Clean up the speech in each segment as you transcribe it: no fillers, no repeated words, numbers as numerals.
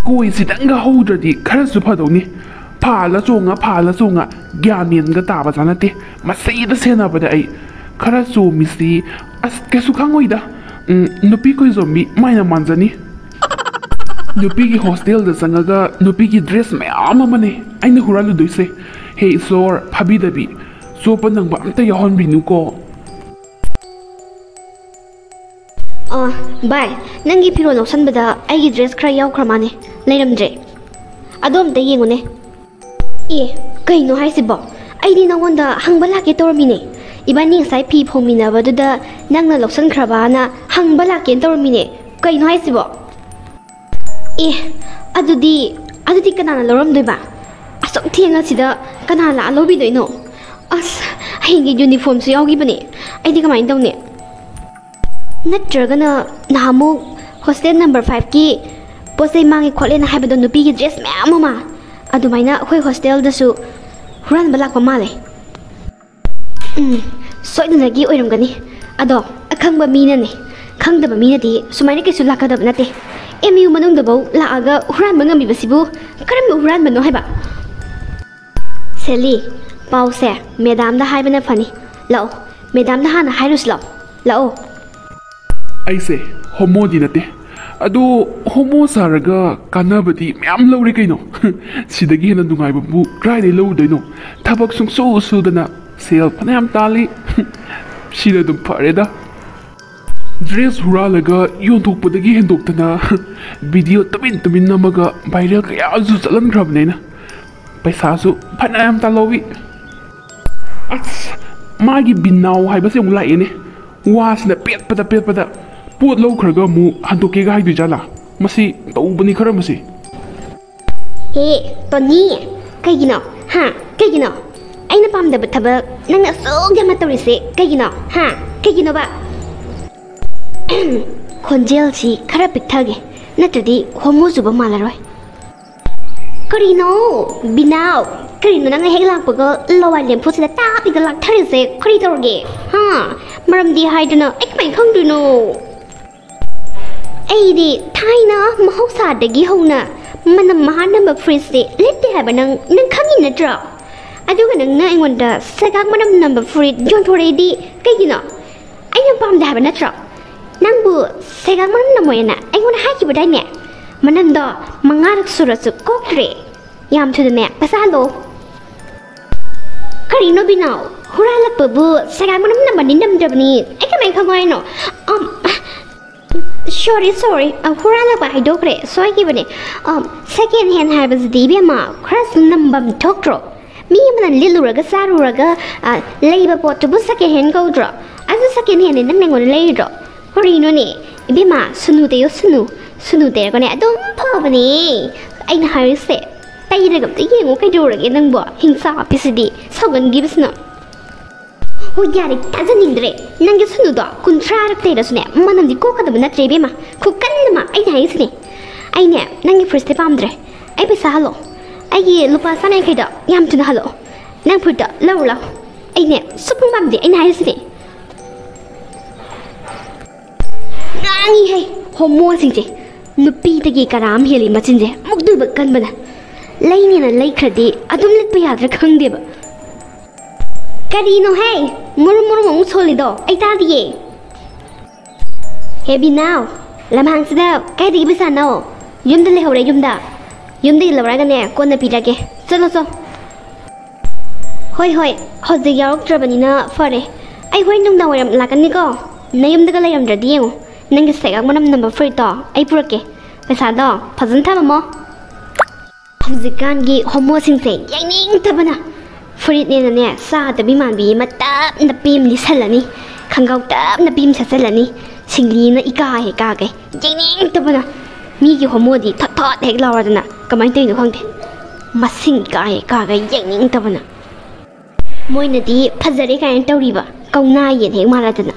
ꯀꯣꯏꯁꯤꯗꯪꯒ ꯍꯧꯗ꯭ꯔꯗꯤ ꯈꯔꯁꯨ ꯐꯗꯧꯅꯤ ꯐꯥꯜꯂ ꯆꯣꯡꯉ ꯒ꯭ꯌꯥꯟ ꯃꯦꯟꯒ ꯇꯥꯕꯖꯥ ꯅꯠꯇꯦ ꯃꯁꯤꯗ ꯁꯦꯟꯅꯕꯗ ꯑꯩ ꯈꯔ ꯆꯣꯝꯃꯤꯁꯤ ꯑꯁ ꯀꯩꯁꯨ ꯈꯪꯉꯣꯏꯗ ꯅꯨꯄꯤ ꯀꯣꯏꯖꯣꯝꯕꯤ ꯃꯥꯏꯅ ꯃꯥꯟꯖꯅꯤ ꯅꯨꯄꯤꯒꯤ ꯍꯣꯁꯇꯦꯜꯗ ꯆꯪꯉꯒ ꯅꯨꯄꯤꯒꯤ ꯗ꯭ꯔꯦꯁ ꯃꯌꯥꯝ ꯑꯃꯅꯦ ꯑꯩꯅ ꯍꯨꯔꯥꯜꯂꯨꯗꯣꯏꯁꯦ ꯍꯦ ꯏꯁꯣꯔ ꯐꯥꯕꯤꯗꯕꯤ ꯆꯣꯞꯄ ꯅꯪꯕ ꯑꯝꯇ ꯌꯥꯎꯍꯟꯕꯤꯅꯨꯀꯣ ꯚꯥꯏ ꯅꯪꯒꯤ ꯐꯤꯔꯣꯜ ꯂꯧꯁꯟꯕꯗ ꯑꯩꯒꯤ ꯗ꯭ꯔꯦꯁ ꯈꯔ ꯌꯥꯎꯈ꯭ꯔ ꯃꯥꯅꯦ ꯂꯩꯔꯝꯗ꯭ꯔꯦ ꯑꯗꯣ ꯑꯝꯇ ꯌꯦꯡꯉꯨꯅꯦ ꯑꯦ ꯀꯩꯅꯣ ꯍꯥꯏꯁꯤꯕꯣ ꯑꯩꯗꯤ ꯅꯪꯉꯣꯟꯗ ꯍꯪꯕ ꯂꯥꯛꯀꯦ ꯇꯧꯔꯝꯃꯤꯅꯦ ꯏꯕꯥꯅꯤ ꯉꯁꯥꯏ ꯐꯤ ꯐꯧꯃꯤꯟꯅꯕꯗꯨꯗ ꯅꯪꯅ ꯂꯧꯁꯟꯈ꯭ꯔꯕꯅ ꯍꯪꯕ ꯂꯥꯛꯀꯦꯅ ꯇꯧꯔꯝꯃꯤꯅꯦ ꯀꯩꯅꯣ ꯍꯥꯏꯁꯤꯕꯣ ꯑꯦ ꯑꯗꯨꯗꯤ ꯀꯅꯥꯅ ꯂꯧꯔꯝꯗꯣꯏꯕ ꯑꯁꯨꯛ ꯊꯦꯡꯉꯁꯤꯗ ꯀꯅꯥ ꯂꯥꯛꯑ ꯂꯧꯕꯤꯗꯣꯏꯅꯣ ꯑꯁ ꯍꯌꯦꯡꯒꯤ ꯌꯨꯅꯤꯐꯣꯔꯝꯁꯨ ꯌꯥꯎꯈꯤꯕꯅꯦ ꯑꯩꯗꯤ ꯀꯃꯥꯏꯅ ꯇꯧꯅꯤ ꯅꯠꯇ꯭ꯔꯒꯅ ꯅꯍꯥꯟꯃꯨꯛ ꯍꯣꯁꯇꯦꯜ ꯅꯝꯕꯔ 5ꯀꯤ ꯄꯣꯠ ꯆꯩ ꯃꯥꯡꯉꯦ ꯈꯣꯠꯂꯦꯅ ꯍꯥꯏꯕꯗꯣ ꯅꯨꯄꯤꯒꯤ ꯗ꯭ꯔꯦꯁ ꯃꯌꯥꯝ ꯑꯃ ꯑꯗꯨꯃꯥꯏꯅ ꯑꯩꯈꯣꯏ ꯍꯣꯁꯇꯦꯜꯗꯁꯨ ꯍꯨꯔꯥꯟꯕ ꯂꯥꯛꯄ ꯃꯥꯜꯂꯦ ꯁꯣꯏꯗꯅꯒꯤ ꯑꯣꯏꯔꯝꯒꯅꯤ ꯑꯗꯣ ꯑꯈꯪꯕ ꯃꯤꯅꯅꯦ ꯈꯪꯗꯕ ꯃꯤꯅꯗꯤ ꯁꯨꯃꯥꯏꯅ ꯀꯩꯁꯨ ꯂꯥꯛꯀꯗꯕ ꯅꯠꯇꯦ MU ꯃꯅꯨꯡꯗꯐꯧ ꯂꯥꯛꯑꯒ ꯍꯨꯔꯥꯟꯕ ꯉꯝꯃꯤꯕꯁꯤꯕꯨ ꯀꯔꯝꯕ ꯍꯨꯔꯥꯟꯕꯅꯣ ꯍꯥꯏꯕ ꯁꯦꯂꯤ ꯄꯥꯎꯁꯦ ꯃꯦꯗꯥꯝꯗ ꯍꯥꯏꯕꯅ ꯐꯅꯤ ꯂꯥꯛꯑꯣ ꯃꯦꯗꯥꯝꯗ ꯍꯥꯟꯅ ꯍꯥꯏꯔꯨꯁꯤ ꯂꯥꯛꯑꯣ ꯑꯩꯁꯦ ꯍꯣꯃꯣꯗꯤ ꯅꯠꯇꯦ ꯑꯗꯣ ꯍꯣꯃꯣ ꯁꯥꯔꯒ ꯀꯥꯟꯅꯕꯗꯤ ꯃꯌꯥꯝ ꯂꯧꯔꯦ ꯀꯩꯅꯣ ꯁꯤꯗꯒꯤ ꯍꯦꯟꯅ ꯅꯨꯡꯉꯥꯏꯕꯕꯨ ꯀꯗꯥꯏꯗꯒꯤ ꯂꯧꯔꯨꯗꯣꯏꯅꯣ ꯊꯕꯛ ꯁꯨꯡꯁꯨ ꯁꯨꯗꯅ ꯁꯦꯜ ꯐꯅꯌꯥꯝ ꯇꯥꯜꯂꯤ ꯁꯤꯅ ꯑꯗꯨꯝ ꯐꯔꯦꯗ ꯗ꯭ꯔꯦꯁ ꯍꯨꯔꯥꯜꯂꯒ ꯌꯣꯟꯊꯣꯛꯄꯗꯒꯤ ꯍꯦꯟꯗꯣꯛꯇꯅ ꯚꯤꯗꯤꯑꯣ ꯇꯨꯃꯤꯟ ꯅꯝꯃꯒ ꯚꯥꯏꯔꯦꯜ ꯀꯌꯥꯁꯨ ꯆꯠꯍꯟꯈ꯭ꯔꯕꯅꯦ ꯑꯩꯅ ꯄꯩꯁꯥꯁꯨ ꯐꯅꯌꯥꯝ ꯇꯥꯜꯍꯧꯋꯤ ꯑꯁ ꯃꯥꯒꯤ ꯕꯤꯅꯥꯎ ꯍꯥꯏꯕꯁꯦ ꯑꯃꯨꯛ ꯂꯥꯛꯑꯦꯅꯦ ꯋꯥꯁꯤꯅ ꯄꯦꯠꯄꯗ ꯄꯣꯠ ꯂꯧꯈ꯭ꯔꯒ ꯑꯃꯨꯛ ꯍꯟꯗꯣꯛꯀꯦꯒ ꯍꯥꯏꯗꯣꯏꯖꯥꯠꯂꯥ ꯃꯁꯤ ꯇꯧꯕꯅꯤ ꯈꯔ ꯃꯁꯤ ꯍꯦ ꯇꯣꯅꯤ ꯀꯩꯒꯤꯅꯣ ꯀꯩꯒꯤꯅꯣ ꯑꯩꯅ ꯄꯥꯝꯗꯕ ꯊꯕꯛ ꯅꯪꯅ ꯑꯁꯨꯛ ꯌꯥꯝꯅ ꯇꯧꯔꯤꯁꯦ ꯀꯩꯒꯤꯅꯣ ꯀꯩꯒꯤꯅꯣꯕ ꯈꯣꯟꯖꯦꯜꯁꯤ ꯈꯔ ꯄꯤꯛꯊꯒꯦ ꯅꯠꯇ꯭ꯔꯗꯤ ꯍꯣꯃꯣ ꯆꯨꯕ ꯃꯥꯜꯂꯔꯣꯏ ꯀꯔꯤꯅꯣ ꯕꯤꯅꯥꯎ ꯀꯔꯤꯅꯣ ꯅꯪꯅ ꯍꯦꯛ ꯂꯥꯛꯄꯒ ꯂꯋꯥꯏ ꯂꯦꯝꯐꯨꯁꯤꯗ ꯇꯥꯞꯄꯤꯒ ꯂꯥꯛꯊꯔꯤꯁꯦ ꯀꯔꯤ ꯇꯧꯔꯒꯦ ꯃꯔꯝꯗꯤ ꯍꯥꯏꯗꯅ ꯑꯩ ꯀꯃꯥꯏꯅ ꯈꯪꯗꯣꯏꯅꯣ ꯑꯩꯗꯤ ꯊꯥꯏꯅ ꯃꯍꯧꯁꯥꯗꯒꯤ ꯍꯧꯅ ꯃꯅꯝ ꯃꯍꯥ ꯅꯝꯕ ꯐ꯭ꯔꯤꯖꯁꯦ ꯂꯤꯠꯇꯦ ꯍꯥꯏꯕ ꯅꯪ ꯈꯪꯉꯤ ꯅꯠꯇ꯭ꯔꯣ ꯑꯗꯨꯒ ꯅꯪꯅ ꯑꯩꯉꯣꯟꯗ ꯁꯦꯒꯥꯛ ꯃꯅꯝ ꯅꯝꯕ ꯐꯨꯔꯤꯠ ꯌꯣꯟꯊꯣꯔꯛꯏꯗꯤ ꯀꯩꯒꯤꯅꯣ ꯑꯩꯅ ꯄꯥꯝꯗꯦ ꯍꯥꯏꯕ ꯅꯠꯇ꯭ꯔꯣ ꯅꯪꯕꯨ ꯁꯦꯒꯥꯛ ꯃꯅꯝ ꯅꯝꯃꯣꯏꯅ ꯑꯩꯉꯣꯟꯗ ꯍꯥꯏꯈꯤꯕꯗꯥꯏꯅꯦ ꯃꯅꯝꯗꯣ 5ꯔꯛ ꯁꯨꯔꯁꯨ ꯀꯣꯛꯇ꯭ꯔꯦ ꯌꯥꯝ ꯊꯨꯅꯅꯦ ꯄꯩꯁꯥ ꯍꯜꯂꯣ ꯀꯔꯤꯅꯣ ꯕꯤꯅꯥꯎ ꯍꯨꯔꯥꯜꯂꯛꯄꯕꯨ ꯁꯦꯒꯥꯛ ꯃꯅꯝ ꯅꯝꯕꯅꯤ ꯅꯝꯗ꯭ꯔꯕꯅꯤ ꯑꯩ ꯀꯃꯥꯏꯅ ꯈꯪꯉꯣ ꯍꯥꯏꯅꯣ ꯁꯣꯔꯤ ꯍꯨꯔꯥꯜꯂꯛꯄ ꯍꯥꯏꯗꯣꯛꯈ꯭ꯔꯦ ꯁꯣꯏꯈꯤꯕꯅꯦ ꯁꯦꯀꯦꯟ ꯍꯦꯟ ꯍꯥꯏꯕꯁꯤꯗꯤ ꯏꯕꯦꯝꯃ ꯈꯔꯁꯨ ꯅꯝꯕꯝ ꯊꯣꯛꯇ꯭ꯔꯣ ꯃꯤ ꯑꯃꯅ ꯂꯤꯠꯂꯨꯔꯒ ꯆꯥꯔꯨꯔꯒ ꯂꯩꯕ ꯄꯣꯠꯇꯨꯕꯨ ꯁꯦꯀꯦꯟ ꯍꯦꯟ ꯀꯧꯗ꯭ꯔꯣ ꯑꯗꯨ ꯁꯦꯀꯦꯟ ꯍꯦꯟꯅꯦ ꯅꯪ ꯑꯩꯉꯣꯟꯗ ꯂꯩꯔꯤꯗ꯭ꯔꯣ ꯀꯔꯤꯅꯣꯅꯦ ꯏꯕꯦꯝꯃ ꯁꯨꯅꯨ ꯇꯩꯌꯣ ꯁꯨꯅꯨ ꯇꯩꯔꯒꯅꯦ ꯑꯗꯨꯝ ꯐꯕꯅꯦ ꯑꯩꯅ ꯍꯥꯏꯔꯤꯁꯦ ꯇꯩꯔꯒ ꯑꯝꯇ ꯌꯦꯡꯉꯣ ꯀꯩꯗꯧꯔꯒꯦ ꯅꯪꯕꯣ ꯍꯤꯡꯁꯥ ꯍꯥꯞꯄꯤꯁꯤꯗꯤ ꯁꯧꯒꯟꯈꯤꯕꯁꯤꯅ ꯍꯣꯏ ꯌꯥꯔꯦ ꯇꯥꯖꯅꯤꯡꯗ꯭ꯔꯦ ꯅꯪꯒꯤ ꯁꯨꯅꯨꯗꯣ 30ꯔꯛ ꯇꯩꯔꯁꯨꯅꯦ ꯃꯅꯝꯗꯤ ꯀꯣꯛꯀꯗꯕ ꯅꯠꯇ꯭ꯔꯦ ꯏꯕꯦꯝꯃ ꯈꯨꯀꯟꯅꯃ ꯑꯩꯅ ꯍꯥꯏꯔꯤꯁꯤꯅꯦ ꯑꯩꯅꯦ ꯅꯪꯒꯤ ꯐ꯭ꯔꯤꯖꯇꯤ ꯄꯥꯝꯗ꯭ꯔꯦ ꯑꯩ ꯄꯩꯁꯥ ꯍꯜꯂꯣ ꯑꯩꯒꯤ ꯂꯨꯄꯥ 150ꯗꯣ ꯌꯥꯝ ꯊꯨꯅ ꯍꯜꯂꯛꯑꯣ ꯅꯪ ꯐꯨꯔꯤꯠꯇꯣ ꯂꯧꯔꯨ ꯑꯩꯅꯦ ꯁꯨꯛꯄꯥꯝ ꯄꯥꯝꯗꯦ ꯑꯩꯅ ꯍꯥꯏꯔꯤꯁꯤꯅꯦ ꯉꯥꯡꯉꯤꯍꯦ ꯍꯣꯃꯣꯁꯤꯡꯁꯦ ꯅꯨꯄꯤꯗꯒꯤ ꯀꯔꯥꯝ ꯍꯦꯜꯂꯤ ꯃꯆꯤꯟꯁꯦ ꯃꯨꯛꯇꯣꯏꯕ ꯀꯟꯕꯅ ꯂꯩꯅꯦꯅ ꯂꯩꯈ꯭ꯔꯗꯤ ꯑꯗꯨꯝ ꯂꯤꯠꯄ ꯌꯥꯗ꯭ꯔꯥ ꯈꯪꯗꯦꯕ ꯀꯔꯤꯅꯣ ꯍꯦ ꯃꯨꯔꯨꯝ ꯑꯃꯨꯛ ꯁꯣꯜꯂꯤꯗꯣ ꯑꯩ ꯇꯥꯗꯤꯌꯦ ꯍꯦ ꯕꯤꯅꯥꯎ ꯂꯝꯍꯥꯡꯁꯤꯗ ꯀꯥꯏꯗꯒꯤ ꯄꯩꯁꯥꯅꯣ ꯌꯨꯝꯗ ꯂꯩꯍꯧꯔꯦ ꯌꯨꯝꯗꯒꯤ ꯂꯧꯔꯒꯅꯦ ꯀꯣꯟꯅ ꯄꯤꯔꯒꯦ ꯆꯠꯂꯣ ꯍꯣꯏ ꯍꯧꯖꯤꯛ ꯌꯥꯎꯔꯛꯇ꯭ꯔꯕꯅꯤꯅ ꯐꯔꯦ ꯑꯩ ꯍꯣꯔꯦꯟ ꯅꯨꯡꯗꯥꯡ ꯋꯥꯏꯔꯝ ꯂꯥꯛꯀꯅꯤꯀꯣ ꯅꯌꯨꯝꯗꯒ ꯂꯩꯔꯝꯗ꯭ꯔꯗꯤ ꯌꯦꯡꯉꯣ ꯅꯪꯒꯤ ꯁꯦꯒꯥꯛ ꯃꯅꯝ ꯅꯝꯕ ꯐꯨꯔꯤꯠꯇꯣ ꯑꯩ ꯄꯨꯔꯛꯀꯦ ꯄꯩꯁꯥꯗꯣ ꯐꯖꯅ ꯊꯝꯃꯝꯃꯣ ꯍꯧꯖꯤꯛꯀꯥꯟꯒꯤ ꯍꯣꯃꯣꯁꯤꯡꯁꯦ ꯌꯥꯏꯅꯤꯡꯗꯕꯅ ꯐꯨꯔꯤꯠꯅꯦꯅꯅꯦ ꯆꯥꯗꯕꯤ ꯃꯥꯟꯕꯤ ꯑꯃ ꯇꯞꯅ ꯄꯤ ꯑꯃ ꯂꯤꯠꯁꯜꯂꯅꯤ ꯈꯪꯒꯥꯎ ꯇꯞꯅ ꯄꯤ ꯑꯃ ꯁꯦꯠꯆꯜꯂꯅꯤ ꯁꯤꯡꯂꯤꯅ ꯏꯀꯥꯒꯩ ꯌꯥꯏꯅꯤꯡꯗꯕꯅ ꯃꯤꯒꯤ ꯍꯣꯃꯣꯗꯤ ꯊꯣꯠ ꯍꯦꯛ ꯂꯥꯎꯔꯗꯅ ꯀꯃꯥꯏꯅ ꯇꯧꯔꯤꯅꯣ ꯈꯪꯗꯦ ꯃꯁꯤꯡ ꯏꯀꯥꯒꯩ ꯌꯥꯏꯅꯤꯡꯗꯕꯅ ꯃꯣꯏꯅꯗꯤ ꯐꯖꯔꯦ ꯀꯥꯏꯅ ꯇꯧꯔꯤꯕ ꯀꯧꯅꯥ ꯌꯦꯟ ꯍꯦꯛ ꯃꯥꯜꯂꯗꯅ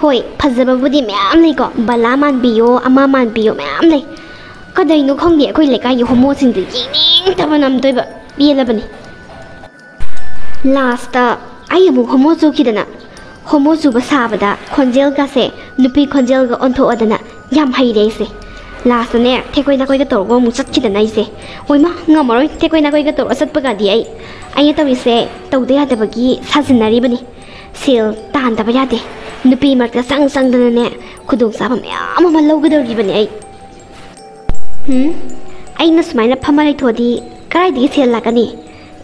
ꯍꯣꯏ ꯐꯖꯕꯕꯨꯗꯤ ꯃꯌꯥꯝ ꯂꯩꯀꯣ ꯕꯂꯥ ꯃꯥꯟꯕꯤꯌꯣ ꯑꯃ ꯃꯥꯟꯕꯤꯌꯣ ꯃꯌꯥꯝ ꯂꯩ ꯀꯗꯩꯅꯣ ꯈꯪꯗꯦ ꯑꯩꯈꯣꯏ ꯂꯩꯀꯥꯏꯒꯤ ꯍꯣꯃꯣꯁꯤꯡꯁꯦ ꯌꯦꯡꯅꯤꯡꯗꯕꯅ ꯑꯝꯇꯣꯏꯕ ꯄꯦꯜꯂꯕꯅꯤ ꯂꯥꯁꯇ ꯑꯩ ꯑꯃꯨꯛ ꯍꯣꯃꯣ ꯆꯨꯈꯤꯗꯅ ꯍꯣꯃꯣ ꯆꯨꯕ ꯁꯥꯕꯗ ꯈꯣꯟꯖꯦꯜꯒꯁꯦ ꯅꯨꯄꯤ ꯈꯣꯟꯖꯦꯜꯒ ꯑꯣꯟꯊꯣꯛꯑꯗꯅ ꯌꯥꯝ ꯍꯩꯔꯦ ꯑꯩꯁꯦ ꯂꯥꯁꯇꯅꯦ ꯊꯦꯛꯀꯣꯏ ꯅꯥꯀꯣꯏꯒ ꯇꯧꯔꯒ ꯑꯃꯨꯛ ꯆꯠꯈꯤꯗꯅ ꯑꯩꯁꯦ ꯍꯣꯏꯃ ꯉꯝꯃꯔꯣꯏ ꯊꯦꯛꯀꯣꯏ ꯅꯥꯀꯣꯏꯒ ꯇꯧꯔꯒ ꯆꯠꯄꯒꯗꯤ ꯑꯩꯅ ꯇꯧꯔꯤꯁꯦ ꯇꯧꯗ ꯌꯥꯗꯕꯒꯤ ꯁꯥꯖꯤꯟꯅꯔꯤꯕꯅꯤ ꯁꯦꯜ ꯇꯥꯟꯗꯕ ꯌꯥꯗꯦ ꯅꯨꯄꯤ ꯃꯔꯛꯇ ꯆꯪꯗꯅꯅꯦ ꯈꯨꯗꯣꯡꯆꯥꯕ ꯃꯌꯥꯝ ꯑꯃ ꯂꯧꯒꯗꯧꯔꯤꯕꯅꯤ ꯑꯩꯅ ꯁꯨꯃꯥꯏꯅ ꯐꯝꯃ ꯂꯩꯊꯣꯛꯑꯗꯤ ꯀꯗꯥꯏꯗꯒꯤ ꯁꯦꯜ ꯂꯥꯛꯀꯅꯤ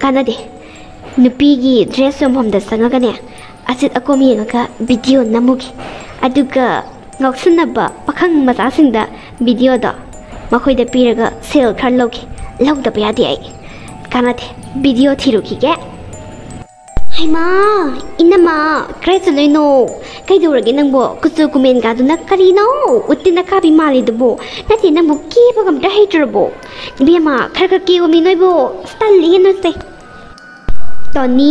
ꯀꯥꯟꯅꯗꯦ ꯅꯨꯄꯤꯒꯤ ꯗ꯭ꯔꯦꯁ ꯌꯣꯟꯐꯝꯗ ꯆꯪꯉꯒꯅꯦ ꯑꯆꯤꯠ ꯑꯀꯣꯝ ꯌꯦꯡꯉꯒ ꯚꯤꯗꯤꯑꯣ ꯅꯝꯃꯨꯒꯦ ꯑꯗꯨꯒ ꯉꯥꯎꯁꯟꯅꯕ ꯄꯥꯈꯪ ꯃꯆꯥꯁꯤꯡꯗ ꯚꯤꯗꯤꯑꯣꯗꯣ ꯃꯈꯣꯏꯗ ꯄꯤꯔꯒ ꯁꯦꯜ ꯈꯔ ꯂꯧꯒꯦ ꯂꯧꯗꯕ ꯌꯥꯗꯦ ꯀꯥꯟꯅꯗꯦ ꯚꯤꯗꯤꯑꯣ ꯊꯤꯔꯨꯈꯤꯒꯦ ꯍꯩꯃꯥ ꯏꯅꯝꯃ ꯀꯔꯥꯏ ꯆꯠꯂꯣꯏꯅꯣ ꯀꯩꯗꯧꯔꯒꯦ ꯅꯪꯕꯣ ꯀꯨꯆꯨ ꯀꯨꯃꯦꯟꯒꯥꯗꯨꯅ ꯀꯔꯤꯅꯣ ꯎꯠꯇꯤꯅ ꯀꯥꯕꯤ ꯃꯥꯜꯂꯤꯗꯨꯕꯣ ꯅꯠꯇꯦ ꯅꯪꯕꯨ ꯀꯦꯕꯒ ꯑꯝꯇ ꯍꯩꯇ꯭ꯔꯕꯣ ꯏꯕꯦꯝꯃ ꯈꯔ ꯀꯦꯕꯃꯤ ꯅꯣꯏꯕꯨ ꯇꯜꯂꯤꯍꯦ ꯅꯣꯏꯁꯦ ꯇꯣꯅꯤ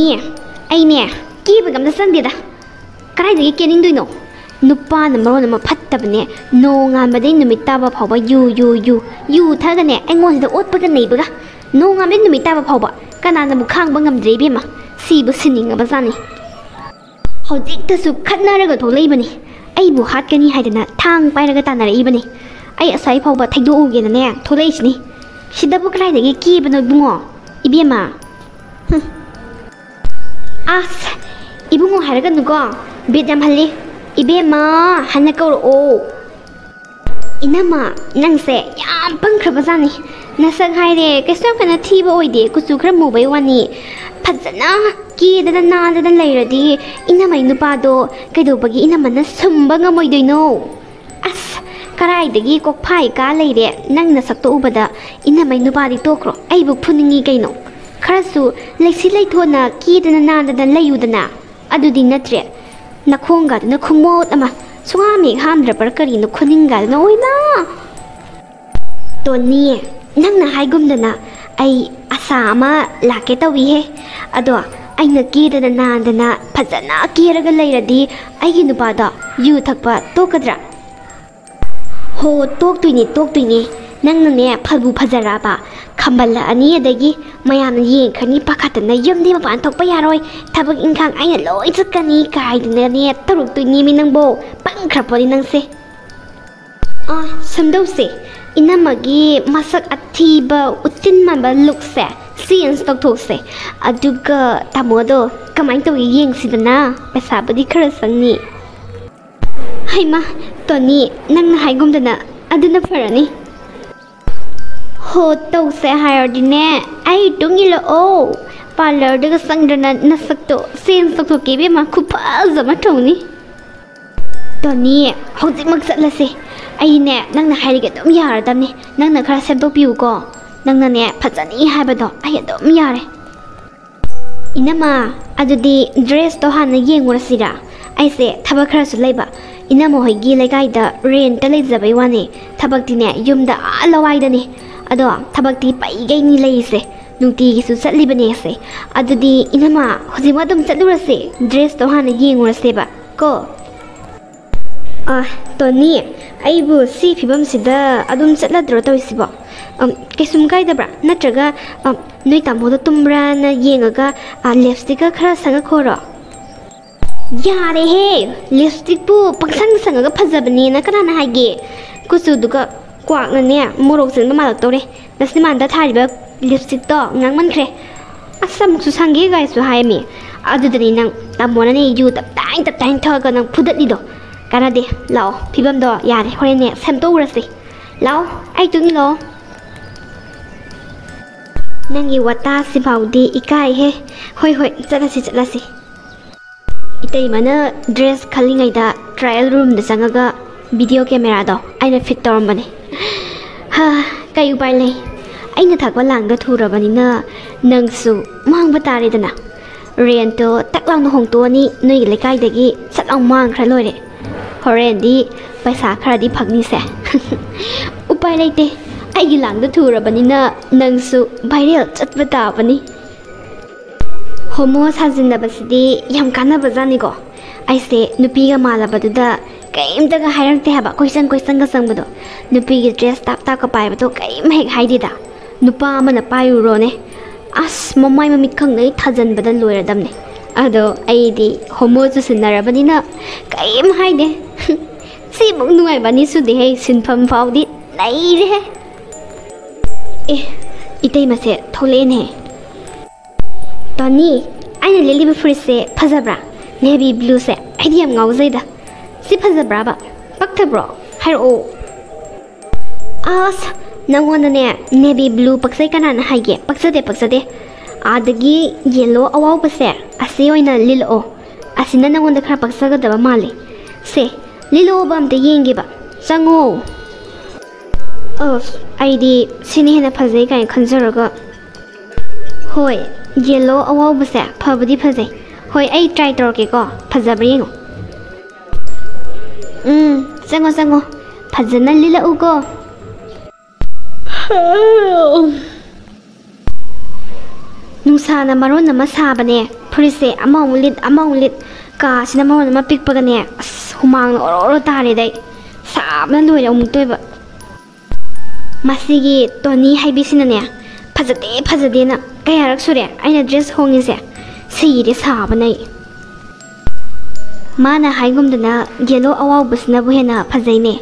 ꯑꯩꯅꯦ ꯀꯦꯕꯒ ꯑꯝꯇ ꯆꯪꯗꯦꯗ ꯀꯗꯥꯏꯗꯒꯤ ꯀꯦꯅꯤꯡꯗꯣꯏꯅꯣ ꯅꯨꯄꯥꯅ ꯃꯔꯣꯟ ꯑꯃ ꯐꯠꯇꯕꯅꯦ ꯅꯣꯡꯉꯥꯟꯕꯗꯩ ꯅꯨꯃꯤꯠ ꯇꯥꯕ ꯐꯥꯎꯕ ꯌꯨ ꯊꯛꯑꯒꯅꯦ ꯑꯩꯉꯣꯟꯁꯤꯗ ꯑꯣꯠꯄꯒ ꯅꯩꯕꯒ ꯅꯣꯡꯉꯥꯟꯕꯗꯩ ꯅꯨꯃꯤꯠ ꯇꯥꯕ ꯐꯥꯎꯕ ꯀꯅꯥꯅꯕꯨ ꯈꯥꯡꯕ ꯉꯝꯗ꯭ꯔꯦ ꯏꯕꯦꯝꯃ ꯁꯤꯕꯨ ꯁꯤꯟꯅꯤꯡꯉꯕꯖꯥꯠꯅꯤ ꯍꯧꯖꯤꯛꯇꯁꯨ ꯈꯠꯅꯔꯒ ꯊꯣꯛꯂꯛꯏꯕꯅꯤ ꯑꯩꯕꯨ ꯍꯥꯠꯀꯅꯤ ꯍꯥꯏꯗꯅ ꯊꯥꯡ ꯄꯥꯏꯔꯒ ꯇꯥꯟꯅꯔꯛꯏꯕꯅꯤ ꯑꯩ ꯑꯁꯥꯏ ꯐꯥꯎꯕ ꯊꯩꯗꯣꯛꯎꯒꯦꯅꯅꯦ ꯊꯣꯛꯂꯛꯏꯁꯤꯅꯤ ꯁꯤꯗꯕꯨ ꯀꯗꯥꯏꯗꯒꯤ ꯀꯦꯕꯅꯣ ꯏꯕꯨꯡꯉꯣ ꯏꯕꯦꯝꯃ ꯑꯁ 이붕어 하려겠누가 비담 할리 이베마 하나 거로 이나마 낭세 얌 뻥크버자니 나sak 하이데 계속 하나 티버 오이데 구수 그런 모바이 와니 파잖아 기에다 나다다 레이러디 이나마 이누파도 그도버기 이나마나 숨방아 모이도이노 아스 카라이데기 꼭 파이가 레이데 낭나 sakto ubada 이나마 이누파디 토크로 아이부 푸닝이 개노 카라수 렉시 레이토나 기에다 나다다 레이우다나 ꯑꯗꯨꯗꯤ ꯅꯠꯇ꯭ꯔꯦ ꯅꯈꯣꯡꯒꯥꯗꯨꯅ ꯈꯨꯡꯃꯣꯠ ꯑꯃ ꯁꯨꯡꯍꯥꯝ ꯍꯦꯛ ꯍꯥꯝꯗ꯭ꯔꯕ꯭ꯔꯥ ꯀꯔꯤꯅꯣ ꯈꯨꯅꯤꯡꯒꯥꯗꯨꯅ ꯑꯣꯏꯃꯥ ꯇꯣꯅꯤ ꯅꯪꯅ ꯍꯥꯏꯒꯨꯝꯗꯅ ꯑꯩ ꯑꯁꯥ ꯑꯃ ꯂꯥꯛꯀꯦ ꯇꯧꯏꯍꯦ ꯑꯗꯣ ꯑꯩꯅ ꯀꯦꯗꯅ ꯅꯥꯟꯗꯅ ꯐꯖꯅ ꯀꯦꯔꯒ ꯂꯩꯔꯗꯤ ꯑꯩꯒꯤ ꯅꯨꯄꯥꯗꯣ ꯌꯨ ꯊꯛꯄ ꯇꯣꯛꯀꯗ꯭ꯔꯥ ꯍꯣ ꯇꯣꯛꯇꯣꯏꯅꯦ ꯅꯪꯅꯅꯦ ꯐꯕꯨ ꯐꯖꯔꯕ ꯈꯝꯕꯜꯂꯛꯑꯅꯤ ꯑꯗꯒꯤ ꯃꯌꯥꯝꯅ ꯌꯦꯡꯈ꯭ꯔꯅꯤ ꯄꯥꯈꯠꯇꯅ ꯌꯨꯝꯗꯤ ꯃꯄꯥꯟ ꯊꯣꯛꯄ ꯌꯥꯔꯣꯏ ꯊꯕꯛ ꯏꯟꯈꯥꯡ ꯑꯩꯅ ꯂꯣꯏ ꯆꯠꯀꯅꯤ ꯀꯥꯏꯗꯅꯅꯦ ꯇꯧꯔꯛꯇꯣꯏꯅꯦꯃꯤ ꯅꯪꯕꯣ ꯄꯪꯈ꯭ꯔꯄꯣꯅꯤ ꯅꯪꯁꯦ ꯁꯝꯗꯧꯁꯦ ꯏꯅꯝꯃꯒꯤ ꯃꯁꯛ ꯑꯊꯤꯕ ꯎꯠꯇꯤꯟ ꯃꯥꯟꯕ ꯂꯨꯛꯁꯦ ꯆꯦꯟꯖ ꯇꯧꯊꯣꯛꯁꯦ ꯑꯗꯨꯒ ꯇꯥꯃꯣꯗꯣ ꯀꯃꯥꯏꯅ ꯇꯧꯒꯦ ꯌꯦꯡꯁꯤꯗꯅ ꯄꯩꯁꯥꯕꯨꯗꯤ ꯈꯔ ꯆꯪꯅꯤ ꯍꯩꯃꯥ ꯇꯣꯅꯤ ꯅꯪꯅ ꯍꯥꯏꯒꯨꯝꯗꯅ ꯑꯗꯨꯅ ꯐꯔꯅꯤ ꯍꯣ ꯇꯧꯁꯦ ꯍꯥꯏꯔꯗꯤꯅꯦ ꯑꯩ ꯇꯨꯡ ꯏꯜꯂꯛꯑꯣ ꯄꯥꯔꯂꯔꯗꯒ ꯆꯪꯗꯅ ꯅꯁꯛꯇꯣ ꯆꯦꯟꯖ ꯇꯧꯊꯣꯛꯀꯦ ꯏꯕꯦꯝꯃ ꯈꯨꯐꯖ ꯑꯃ ꯇꯧꯅꯤ ꯇꯣꯅꯤ ꯍꯧꯖꯤꯛꯃꯛ ꯆꯠꯂꯁꯦ ꯑꯩꯅꯦ ꯅꯪꯅ ꯍꯥꯏꯔꯒ ꯑꯗꯨꯝ ꯌꯥꯔꯗꯕꯅꯤ ꯅꯪꯅ ꯈꯔ ꯁꯦꯝꯗꯣꯛꯄꯤꯌꯨꯀꯣ ꯅꯪꯅꯅꯦ ꯐꯖꯅꯤ ꯍꯥꯏꯕꯗꯣ ꯑꯩ ꯑꯗꯨꯝ ꯌꯥꯔꯦ 이나마 ꯑꯗꯨꯗꯤ ꯗ꯭ꯔꯦꯁꯇꯣ ꯍꯥꯟꯅ ꯌꯦꯡꯉꯨꯔꯁꯤꯔꯥ ꯑꯩꯁꯦ ꯊꯕꯛ ꯈꯔꯁꯨ ꯂꯩꯕ 이나마 ꯍꯣꯏꯒꯤ ꯂꯩꯀꯥꯏꯗ ꯔꯦꯟꯇ ꯂꯩꯖꯕꯩ ꯋꯥꯅꯤ ꯊꯕꯛꯇꯤꯅꯦ ꯌꯨꯝꯗ ꯂꯋꯥꯏꯗꯅꯤ ꯑꯗꯣ ꯊꯕꯛꯇꯤ ꯄꯩꯒꯩꯅꯤ ꯂꯩꯔꯤꯁꯦ ꯅꯨꯡꯇꯤꯒꯤꯁꯨ ꯆꯠꯂꯤꯕꯅꯦꯁꯦ ꯑꯗꯨꯗꯤ 이나마 ꯍꯧꯖꯤꯛꯃꯛ ꯑꯗꯨꯝ ꯆꯠꯂꯨꯔꯁꯦ ꯗ꯭ꯔꯦꯁꯇꯣ ꯍꯥꯟꯅ ꯌꯦꯡꯉꯨꯔꯁꯦꯕ ꯀꯣ ꯇꯣꯅꯤ ꯑꯩꯕꯨ ꯁꯤ ꯐꯤꯕꯝꯁꯤꯗ ꯑꯗꯨꯝ ꯆꯠꯂꯗ꯭ꯔꯣ ꯇꯧꯔꯤꯁꯤꯕꯣ ꯀꯩꯁꯨꯝ ꯀꯥꯏꯗꯕ꯭ꯔꯥ ꯅꯠꯇ꯭ꯔꯒ ꯅꯣꯏ ꯇꯥꯃꯣꯗꯣ ꯇꯨꯝꯕ꯭ꯔꯥꯅ ꯌꯦꯡꯉꯒ ꯂꯤꯞꯁꯇꯤꯛꯀ ꯈꯔ ꯁꯪꯉꯈꯣꯔꯣ ꯌꯥꯔꯦꯍꯦ ꯂꯤꯞꯁꯇꯤꯛꯄꯨ ꯄꯪꯁꯪ ꯁꯪꯉꯒ ꯐꯖꯕꯅꯦꯅ ꯀꯅꯥꯅ ꯍꯥꯏꯒꯦ ꯀꯨꯆꯨꯗꯨꯒ ꯀ꯭ꯋꯥꯛꯅꯅꯦ ꯃꯣꯔꯣꯛ ꯆꯦꯟꯕ ꯃꯥꯜꯂꯛꯇꯧꯔꯦ ꯅꯁꯤꯃꯥꯟꯗ ꯊꯥꯔꯤꯕ ꯂꯤꯞꯁꯇꯤꯛꯇꯣ ꯉꯥꯡꯃꯟꯈ꯭ꯔꯦ ꯑꯁ ꯑꯃꯨꯛꯁꯨ ꯁꯪꯒꯦ ꯒꯥꯏꯁꯨ ꯍꯥꯏꯔꯝꯃꯤ ꯑꯗꯨꯗꯅꯤ ꯅꯪ ꯇꯥꯃꯣꯅꯅꯦ ꯌꯨ ꯇꯞꯇꯥꯏ ꯊꯛꯑꯒ ꯅꯪ ꯐꯨꯗꯠꯂꯤꯗꯣ ꯀꯥꯟꯅꯗꯦ ꯂꯥꯛꯑꯣ ꯐꯤꯕꯝꯗꯣ ꯌꯥꯔꯦ ꯍꯣꯔꯦꯟꯅꯦ ꯁꯦꯝꯗꯣꯛꯎꯔꯁꯤ ꯂꯥꯛꯑꯣ ꯑꯩ ꯇꯨꯡ ꯏꯜꯂꯛꯑꯣ ꯅꯪꯒꯤ ꯋꯥꯇꯥꯁꯤꯐꯥꯎꯗꯤ ꯏꯀꯥꯏꯍꯦ ꯍꯣꯏ ꯆꯠꯂꯁꯤ 이때이만은 드레스 칼링아이다 트라이얼 룸다 장가가 비디오 카메라도 아이나 핏 떠럼바네 하 까이 우파이 레이 아이나 탁바 랑다 투러바니나 낭수 망바 따리다나 렌토 딱랑노 홍토니 너희 레카이데기 싹랑 망크라 로이레 호렌디 파이사 크라디 팍니세 우파이 레이테 아이기 랑다 투러바니나 낭수 바이럴 ꯆꯠꯄ ꯇꯥꯕꯅꯤ 호모 사진나바시디 ꯌꯥꯝ ꯀꯥꯟꯅꯕꯖꯥꯅꯤꯀꯣ ꯑꯩꯁꯦ ꯅꯨꯄꯤꯒ ꯃꯥꯜꯂꯕꯗꯨꯗ ꯀꯩꯝꯇꯒ ꯍꯥꯏꯔꯛꯇꯦ ꯍꯥꯏꯕ ꯀꯣꯏꯁꯟꯒ ꯆꯪꯕꯗꯣ ꯅꯨꯄꯤꯒꯤ ꯗ꯭ꯔꯦꯁ ꯇꯥꯞꯀ ꯄꯥꯏꯕꯗꯣ ꯀꯩꯝ ꯍꯦꯛ ꯍꯥꯏꯗꯦꯗ ꯅꯨꯄꯥ ꯑꯃꯅ ꯄꯥꯏꯔꯨꯔꯣꯅꯦ ꯑꯁ ꯃꯃꯥꯏ ꯃꯃꯤꯠ ꯈꯪꯅꯩ ꯊꯥꯖꯟꯕꯗ ꯂꯣꯏꯔꯗꯝꯅꯦ ꯑꯗꯣ ꯑꯩꯗꯤ ꯍꯣꯃꯣ ꯆꯨꯁꯤꯟꯅꯔꯕꯅꯤꯅ ꯀꯩꯝ ꯍꯥꯏꯗꯦ ꯁꯤꯃꯨꯛ ꯅꯨꯡꯉꯥꯏꯕꯅꯤ ꯁꯨꯗꯦꯍꯦ ꯁꯤꯟꯐꯝ ꯐꯥꯎꯗꯤ Nairehe. Itay mase tholene. Tony, aina lili ba fridge se phajabra. Navy blue se idea ngauzaida. Si phajabra ba. Paktabro. Hairo. As nangona ne navy blue paksai kanana haige. Paksade. Adagi yellow awaw base. Asi oina lilo. Asina nangona khara paksagadaba mali. Se lilo ba amte yenge ba. Sango. ID sini hena phajai kai khanjaraga. Hoi yellow awaw base phabadi phajai. Hoi ai try torke ko phajabri ngo. Sango phajana lila ugo. Nusana maron nama sabane prise amaulit ka sina maron nama pikpagane humang oro tare dai sabna loira umtoiba masigi Tony haibisina ne phajade na kayarak sure aina dress hongise siri sabanai mana haigumdana yellow awaw busna buhena phajaine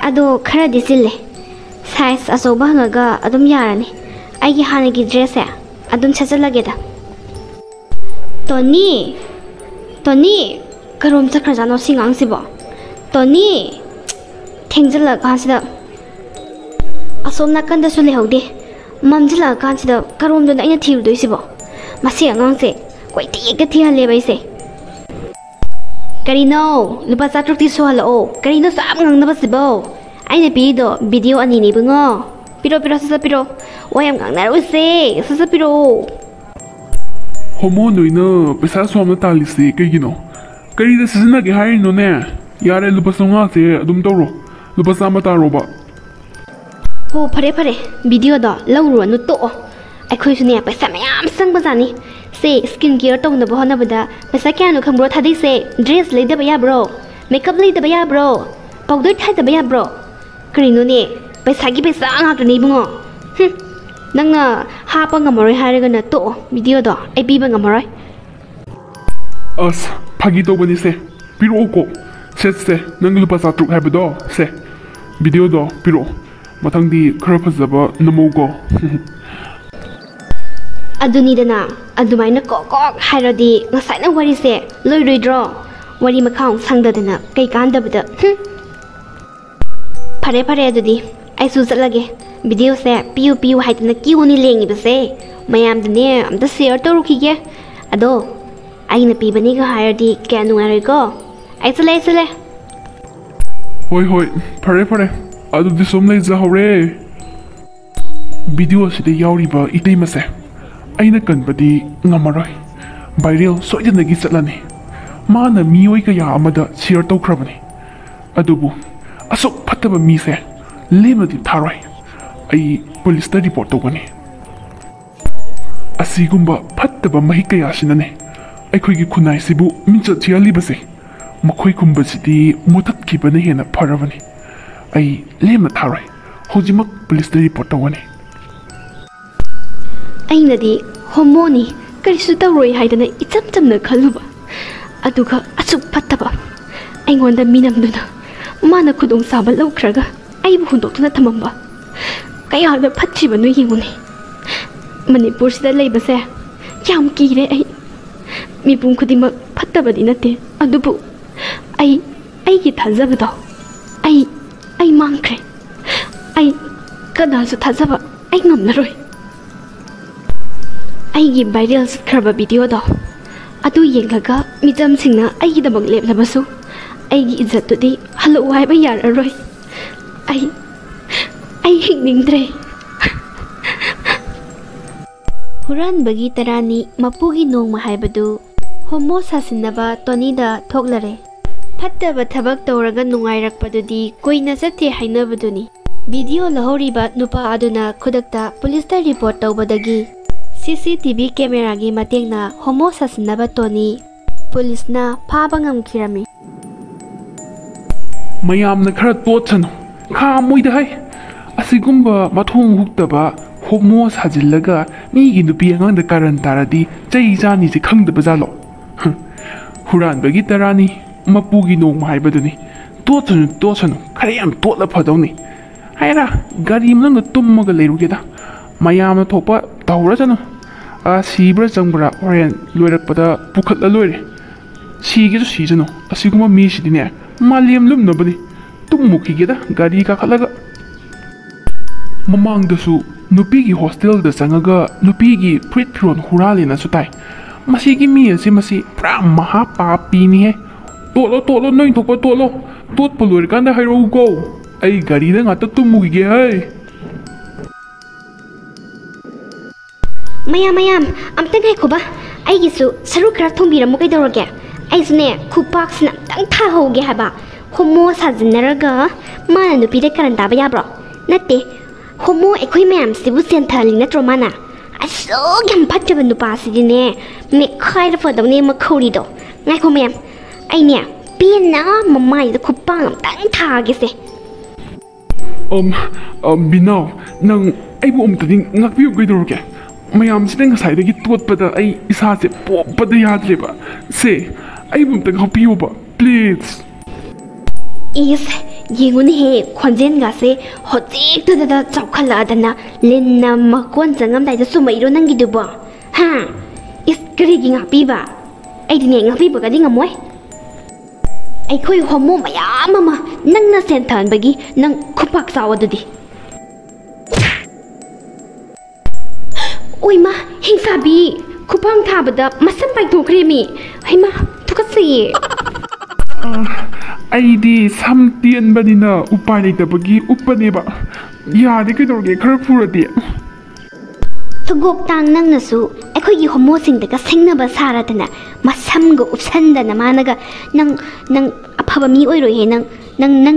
ado khara disille size asoba hangaga adum yarani aigi hanagi dress e adum chachalageda Tony karom chakrajano singang sibo Tony thengjala kasida asom nakanda su lehaude mamjala kasida karom dona ina thirdoi sibo masi angang se koi ti ga thihale baise karino lupa chatrukti sohalo karino sam ngang na basibo aina pido video ani ni bungo piro sasa piro wayam ngang na rose sasa piro Homo noina pesa somna talisi kaigino karida sizina ge haino ne yare lupa songa se adum tawro lupa sama taroba ho phare video da lawru anu to akhoi sune paisa mayam sangbajani se skin care tong na bahona bada paisa kyanu khambro thadi se dress leida baya bro makeup leida baya bro powder thada baya bro karino ne paisa gi paisa anga to ni bungo nangna hapa ngamoroi haraga na to video da ai biba ngamoroi as phagi to bani se piro ko se nang lupa sa truk habdo se video do piro mathang di khara phajaba namo go aduni dana adumaina ko hairadi ngasai na wari se loi draw wari makhang sangda dana kai kanda bada phare adudi ai su chatlage video se piu haitna kiuni lengi base mayam dane amta share to rukhige ado aina pibani ga hairdi kya nungarai ko ai chale hoi phare adu di som lai za hore video sida yauri ba itei mase aina kanbadi ngamaroi viral soidana gi chatlani mana mioi ka ya amada share to khrabani adubu asok phataba mi se lemadi tharoi ai police ta report to gani asigumba phattaba mahi kaya sinane akhoi gi khunai sibu mincha thiali base makhoi kumba sidi mutat ki bane hena pharabani ai lema tharoi hojimak police ta report to gani ainadi homoni karisu tawroi haidana ichamna khaluba aduga asuk phattaba aingonda minamduna mana khudong saba laukhraga aibu hundoktuna thamamba kayada phatchiba no yengune Manipur sida leibase yam kire ai mipum khudima phattabadi nate adubu ai gi thajabado ai mangkre ai kana su thajaba ai ngamlaroi ai gi viral kharba video do adu yengaga mijam singna ai gi dabak leblabasu ai gi izzat to di halo wai ba yar aroi ai hingningdre Huran bagi tarani mapugi nong mahaibadu homo sasinaba Tony da thoklare phattaba thabak tawraga nungairakpadudi koina sathe hainabaduni video lahoriba nupa aduna khudakta police ta report tawbadagi CCTV camera gi matengna homo sasinaba Tony police na phaba ngamkhirami mayamna khara tochano kha moida hai asigumba mathong huktaba homo sajillaga mi gi nupi angang da karan taradi chai jani ji khangdaba jalo huran bagi tarani mapugi nong haibaduni tochanu khare yam totla phadawni Haira, gari manungda tummaga leirugeda. Mayamna thokpa tawrajanu. Sibra changbra horen loirakpada pukhatla loire. Sigisu sijanu. Asiguma mi sidine. Maliam lumnabani. Tummukigeda gari kakhatlaga. Mamangdasu nupigi hostel da changaga nupigi prit phiron huralina sutai. Masigi mi asi masi pra maha papi ni he. Tolo noin thokpa tolo. Tot pulur kanda hairo go. Ai gari da ngata tummukige hai. Mayam, amtang hai kuba. Ai gisu saru kra thongbiramu kaidoroge. Ai sune kupaksna tang tha hoge haba. Homo sajinaraga mana nupida karan taba yabro. Natte homo ekhoi mayam sibu senthali natro mana. Aso gam phatjaba nupa sidine me khaira fodawne ma khori do. Ngai ko mayam. Ai ne pina mamai da kupang tang tha ge se. Binau, nang aibu umtading ngakbiu kaidoroge. Mayam siteng ngasai totpada ai isase poppada yadreba. Se, aibu umtang hapiu ba, please. Is yenguni he khonjen ga se hojik da chawkhala dana lenna makon jangam dai su mairo nangi dubo ha is kri gi ngapi ba ai dine ngapi ba ga ding amoy ai khoi homo mayam mama nang na sen than bagi nang khupak saw adudi oi ma hingsa bi khupang thabada masam pai thokre mi hai ma thukasi Aidi samtian banina upani tabagi upaneba. Yadi kaidorge khara phuradi. Thugok tang nang nasu ekhoi homo sing daga singnaba saratana masam go upsandana managa nang aphaba mi oiroi he nang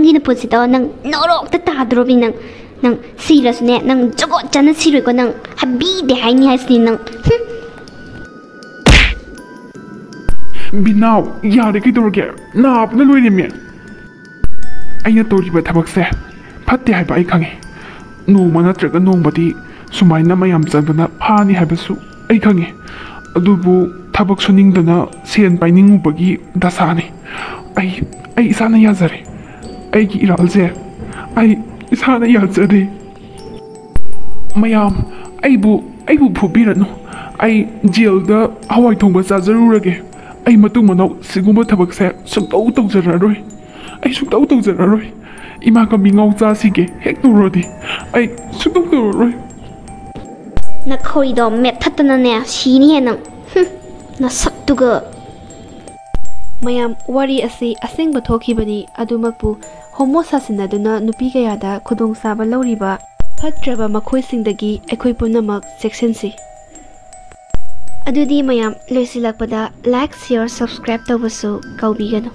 gi na posita nang norok ta tadrobi nang sirasne nang jogot chana siroi ko nang habi de haini hasni nang Binau, yadi kaidorge naap na loire me. Aina toriba thabakse phatte haiba ai khange. Noma natraga nongbadi sumaina mayam chandana phani haibasu ai khange. Adubu thabak suningdana sen painingubagi dasani. Ai isana yazare. Ai gi iralje. Ai isana yazare. Mayam aibu phubiranu. Ai jailda hawai thongba chajarurage. Ai matung manau sigumba thabakse sungtau tawjararoi. Ai sungtau tawjararoi. Ima ka mingau cha sige hek turodi. Ai sungtau turoi. Na khori do met thatana ne sini he nang na saktuga mayam wari asi aseng bathoki bani adumakpu homo sasinaduna nupi kayada khudong saba lauriba phatraba makhoi singdagi ekhoi punamak section si adudi mayam loisilakpada like share subscribe tawbasu kaubigano